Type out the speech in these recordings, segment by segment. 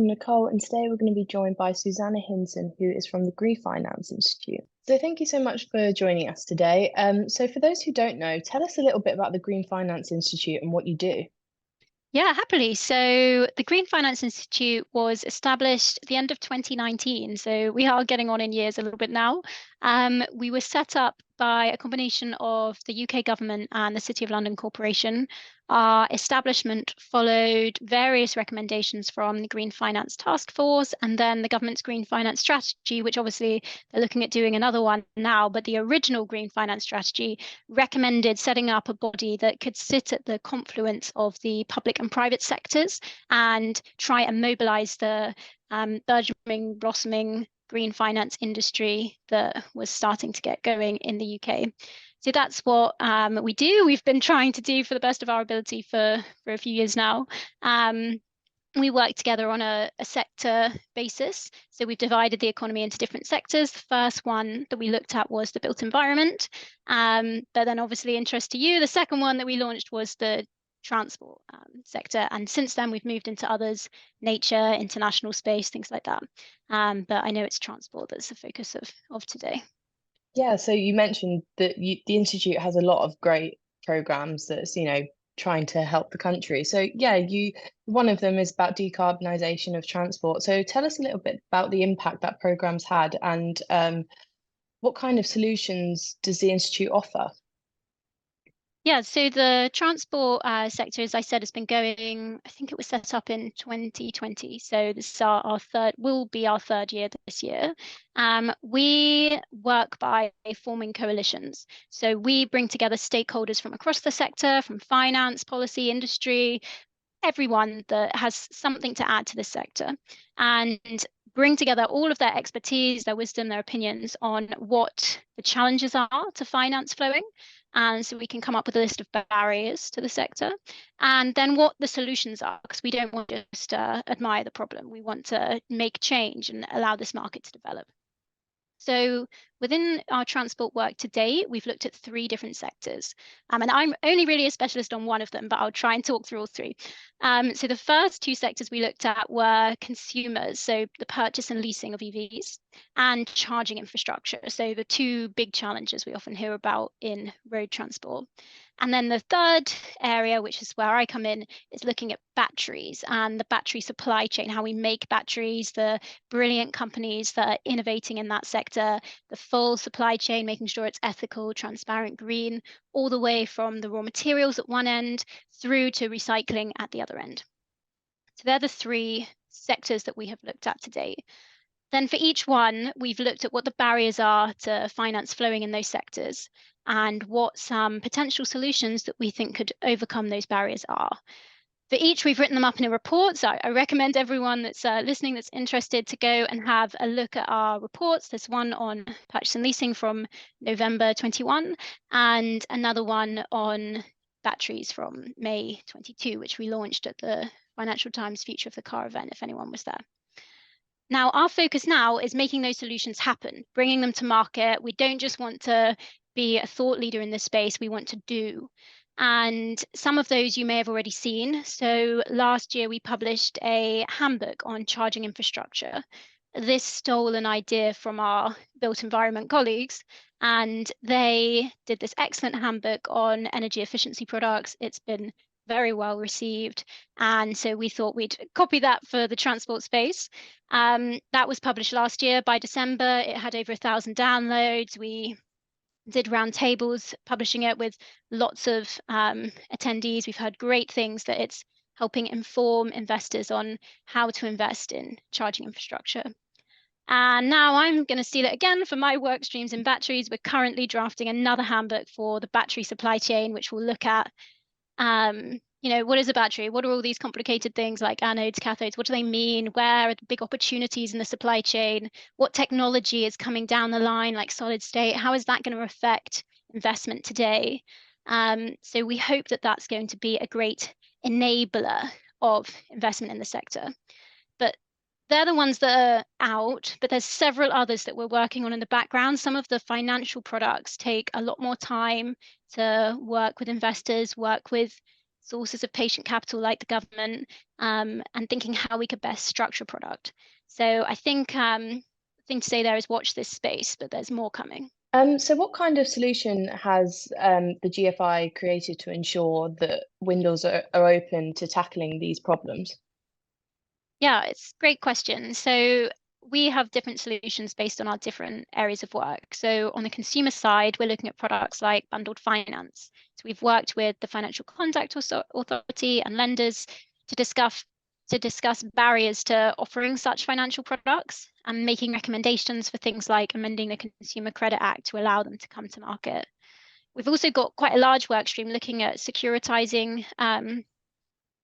I'm Nicole, and today we're going to be joined by Suzanna Hinson, who is from the Green Finance Institute. So thank you so much for joining us today. So for those who don't know, tell us a little bit about the Green Finance Institute and what you do. Yeah, happily. So the Green Finance Institute was established at the end of 2019. So we are getting on in years a little bit now. We were set up by a combination of the UK government and the City of London Corporation. Our establishment followed various recommendations from the Green Finance Task Force and then the government's Green Finance Strategy, which obviously they're looking at doing another one now. But the original Green Finance Strategy recommended setting up a body that could sit at the confluence of the public and private sectors and try and mobilize the burgeoning, blossoming green finance industry that was starting to get going in the UK. So that's what we do. We've been trying to do for the best of our ability for a few years now. We work together on a sector basis. So we've divided the economy into different sectors. The first one that we looked at was the built environment. But then obviously interest to you, the second one that we launched was the transport sector. And since then we've moved into others, nature, international space, things like that. But I know it's transport that's the focus of today. Yeah, so you mentioned that the Institute has a lot of great programs that's, trying to help the country. So yeah, one of them is about decarbonisation of transport. So tell us a little bit about the impact that program's had and what kind of solutions does the Institute offer? Yeah, so the transport sector, as I said, has been going, I think it was set up in 2020. So this is our third, will be our third year this year. We work by forming coalitions. So we bring together stakeholders from across the sector, from finance, policy, industry, everyone that has something to add to the sector, and bring together all of their expertise, their wisdom, their opinions on what the challenges are to finance flowing. And so we can come up with a list of barriers to the sector and then what the solutions are, because we don't want to just admire the problem. We want to make change and allow this market to develop. So within our transport work to date, we've looked at three different sectors. And I'm only really a specialist on one of them, but I'll try and talk through all three. So the first two sectors we looked at were consumers, so the purchase and leasing of EVs, and charging infrastructure. So the two big challenges we often hear about in road transport. And then the third area, which is where I come in, is looking at batteries and the battery supply chain, how we make batteries, the brilliant companies that are innovating in that sector, the full supply chain, making sure it's ethical, transparent, green, all the way from the raw materials at one end through to recycling at the other end. So they're the three sectors that we have looked at to date. Then for each one, we've looked at what the barriers are to finance flowing in those sectors and what some potential solutions that we think could overcome those barriers are. For each, we've written them up in a report. So I recommend everyone that's listening that's interested to go and have a look at our reports. There's one on purchase and leasing from November 21 and another one on batteries from May 22, which we launched at the Financial Times Future of the Car event, if anyone was there. Now, our focus now is making those solutions happen, bringing them to market. We don't just want to be a thought leader in this space, we want to do. And some of those you may have already seen. So last year we published a handbook on charging infrastructure. This stole an idea from our built environment colleagues, and they did this excellent handbook on energy efficiency products. It's been very well received. And so we thought we'd copy that for the transport space. That was published last year. By December, it had over 1,000 downloads. We did roundtables publishing it with lots of attendees. We've heard great things that it's helping inform investors on how to invest in charging infrastructure. And now I'm going to steal it again for my work streams in batteries. We're currently drafting another handbook for the battery supply chain, which will look at what is a battery? What are all these complicated things like anodes, cathodes? What do they mean? Where are the big opportunities in the supply chain? What technology is coming down the line, like solid state? How is that going to affect investment today? So we hope that that's going to be a great enabler of investment in the sector. But they're the ones that are out, but there's several others that we're working on in the background. Some of the financial products take a lot more time to work with investors, work with sources of patient capital like the government, and thinking how we could best structure product. So I think the thing to say there is watch this space, but there's more coming. So what kind of solution has the GFI created to ensure that windows are open to tackling these problems? Yeah, it's a great question. So we have different solutions based on our different areas of work. So on the consumer side, we're looking at products like bundled finance. So we've worked with the Financial Conduct Authority and lenders to discuss barriers to offering such financial products and making recommendations for things like amending the Consumer Credit Act to allow them to come to market. We've also got quite a large work stream looking at securitizing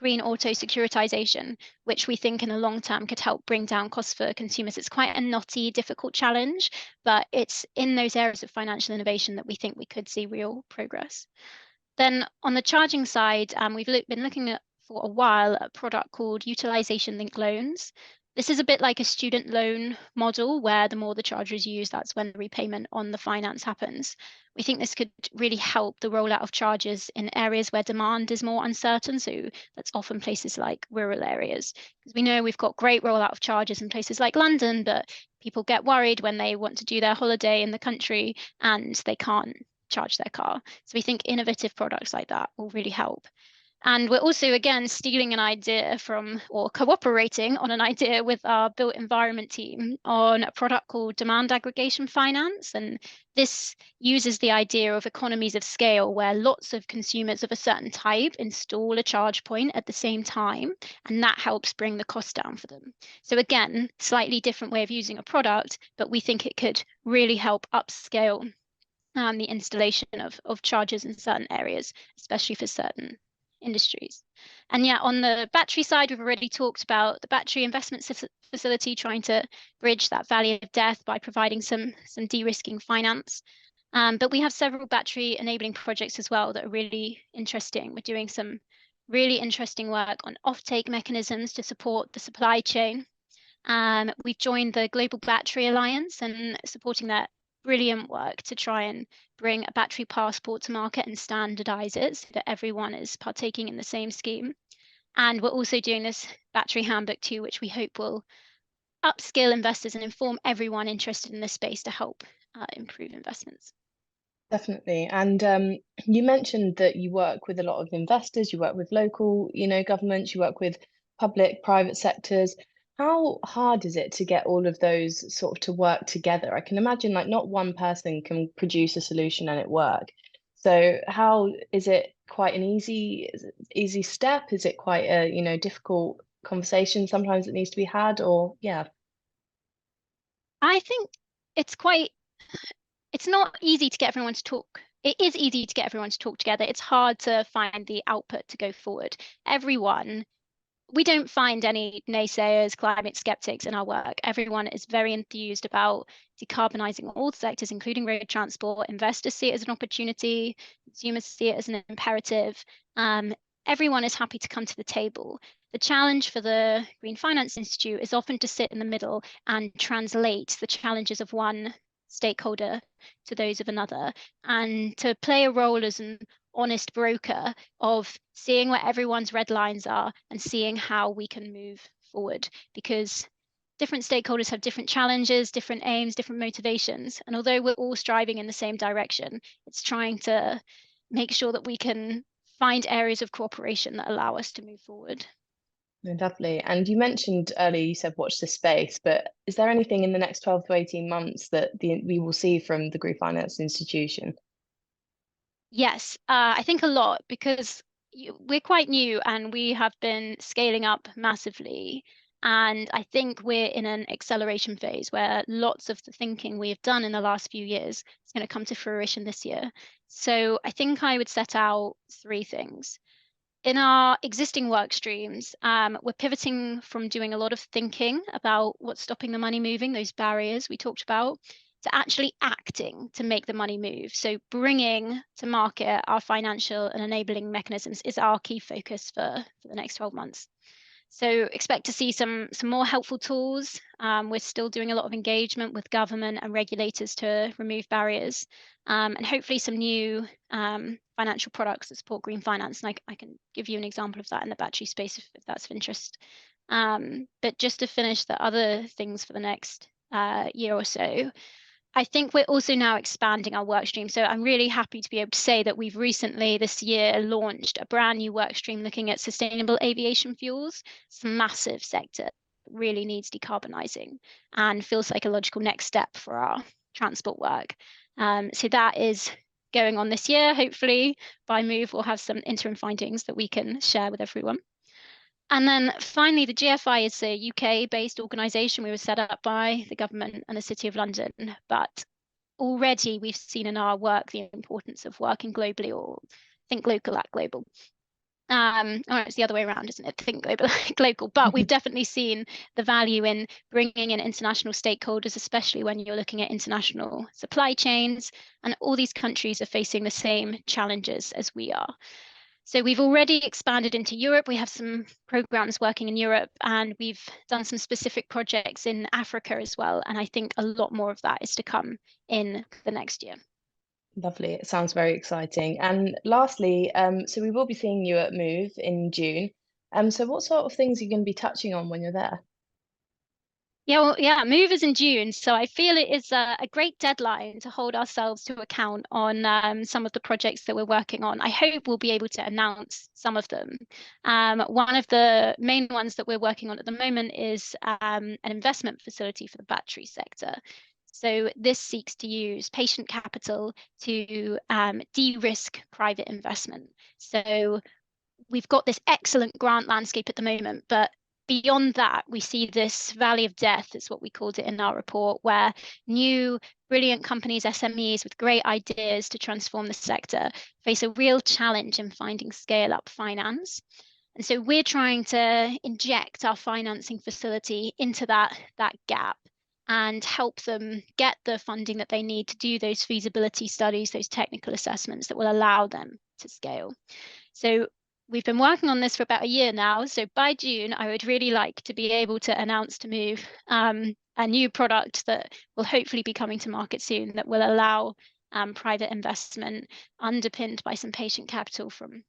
green auto securitization, which we think in the long term could help bring down costs for consumers. It's quite a knotty, difficult challenge, but it's in those areas of financial innovation that we think we could see real progress. Then on the charging side, we've been looking at for a while a product called utilization linked loans. This is a bit like a student loan model where the more the chargers use, that's when the repayment on the finance happens. We think this could really help the rollout of chargers in areas where demand is more uncertain. So that's often places like rural areas. Because we know we've got great rollout of chargers in places like London, but people get worried when they want to do their holiday in the country and they can't charge their car. So we think innovative products like that will really help. And we're also, again, stealing an idea from or cooperating on an idea with our built environment team on a product called demand aggregation finance. And this uses the idea of economies of scale where lots of consumers of a certain type install a charge point at the same time, and that helps bring the cost down for them. So again, slightly different way of using a product, but we think it could really help upscale the installation of chargers in certain areas, especially for certain industries. And yeah, on the battery side, we've already talked about the battery investment facility trying to bridge that valley of death by providing some de-risking finance. But we have several battery enabling projects as well that are really interesting. We're doing some really interesting work on offtake mechanisms to support the supply chain. We've joined the Global Battery Alliance and supporting that brilliant work to try and bring a battery passport to market and standardize it so that everyone is partaking in the same scheme. And we're also doing this battery handbook too, which we hope will upskill investors and inform everyone interested in this space to help improve investments. Definitely. And you mentioned that you work with a lot of investors, you work with local, governments, you work with public, private sectors. How hard is it to get all of those sort of to work together? I can imagine like not one person can produce a solution and it work. So how is it quite an easy step? Is it quite a, difficult conversation sometimes it needs to be had or yeah. I think it's quite it's not easy to get everyone to talk. It is easy to get everyone to talk together. It's hard to find the output to go forward. We don't find any naysayers, climate skeptics in our work. Everyone is very enthused about decarbonising all sectors, including road transport. Investors see it as an opportunity, consumers see it as an imperative. Everyone is happy to come to the table. The challenge for the Green Finance Institute is often to sit in the middle and translate the challenges of one stakeholder to those of another, and to play a role as an honest broker of seeing where everyone's red lines are and seeing how we can move forward, because different stakeholders have different challenges, different aims, different motivations. And although we're all striving in the same direction, it's trying to make sure that we can find areas of cooperation that allow us to move forward. No, lovely. And you mentioned earlier, you said watch this space, but is there anything in the next 12 to 18 months that we will see from the Green Finance Institution? Yes, I think a lot because we're quite new and we have been scaling up massively. And I think we're in an acceleration phase where lots of the thinking we have done in the last few years is going to come to fruition this year. So I think I would set out three things. In our existing work streams, we're pivoting from doing a lot of thinking about what's stopping the money moving, those barriers we talked about, to actually acting to make the money move. So bringing to market our financial and enabling mechanisms is our key focus for the next 12 months. So expect to see some more helpful tools. We're still doing a lot of engagement with government and regulators to remove barriers, and hopefully some new financial products that support green finance. And I can give you an example of that in the battery space if that's of interest. But just to finish the other things for the next year or so, I think we're also now expanding our work stream. So I'm really happy to be able to say that we've recently this year launched a brand new work stream looking at sustainable aviation fuels. It's a massive sector that really needs decarbonising and feels like a logical next step for our transport work. So that is going on this year. Hopefully by Move, we'll have some interim findings that we can share with everyone. And then finally, the GFI is a UK-based organisation. We were set up by the government and the City of London, but already we've seen in our work the importance of working globally, or think local, act global. Or it's the other way around, isn't it? Think global, act local. But we've definitely seen the value in bringing in international stakeholders, especially when you're looking at international supply chains, and all these countries are facing the same challenges as we are. So we've already expanded into Europe. We have some programs working in Europe, and we've done some specific projects in Africa as well. And I think a lot more of that is to come in the next year. Lovely. It sounds very exciting. And lastly, so we will be seeing you at Move in June. So what sort of things are you going to be touching on when you're there? Yeah, well, yeah, Move is in June, so I feel it is a great deadline to hold ourselves to account on some of the projects that we're working on. I hope we'll be able to announce some of them. One of the main ones that we're working on at the moment is an investment facility for the battery sector. So this seeks to use patient capital to de-risk private investment. So we've got this excellent grant landscape at the moment, but beyond that, we see this valley of death, is what we called it in our report, where new brilliant companies, SMEs with great ideas to transform the sector face a real challenge in finding scale up finance. And so we're trying to inject our financing facility into that gap and help them get the funding that they need to do those feasibility studies, those technical assessments that will allow them to scale. So we've been working on this for about a year now. So by June, I would really like to be able to announce to Move a new product that will hopefully be coming to market soon that will allow private investment underpinned by some patient capital from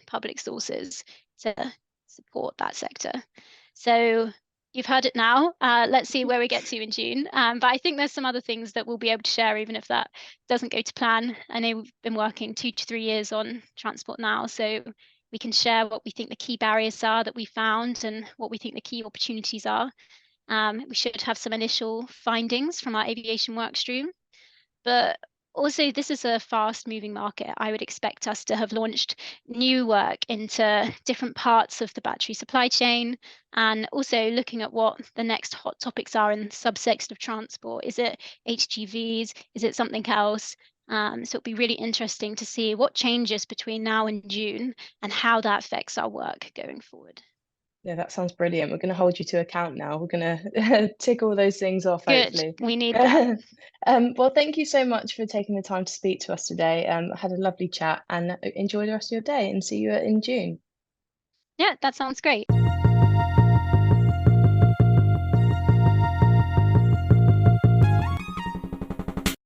public sources to support that sector. So you've heard it now. Let's see where we get to in June. But I think there's some other things that we'll be able to share, even if that doesn't go to plan. I know we've been working 2 to 3 years on transport now, so we can share what we think the key barriers are that we found and what we think the key opportunities are. We should have some initial findings from our aviation work stream. But also, this is a fast-moving market. I would expect us to have launched new work into different parts of the battery supply chain, and also looking at what the next hot topics are in subsectors of transport. Is it HGVs? Is it something else? So it'll be really interesting to see what changes between now and June and how that affects our work going forward. Yeah, that sounds brilliant. We're going to hold you to account now. We're going to tick all those things off, Good, hopefully. we need that. Well, thank you so much for taking the time to speak to us today. I had a lovely chat and enjoy the rest of your day and see you in June. Yeah, that sounds great.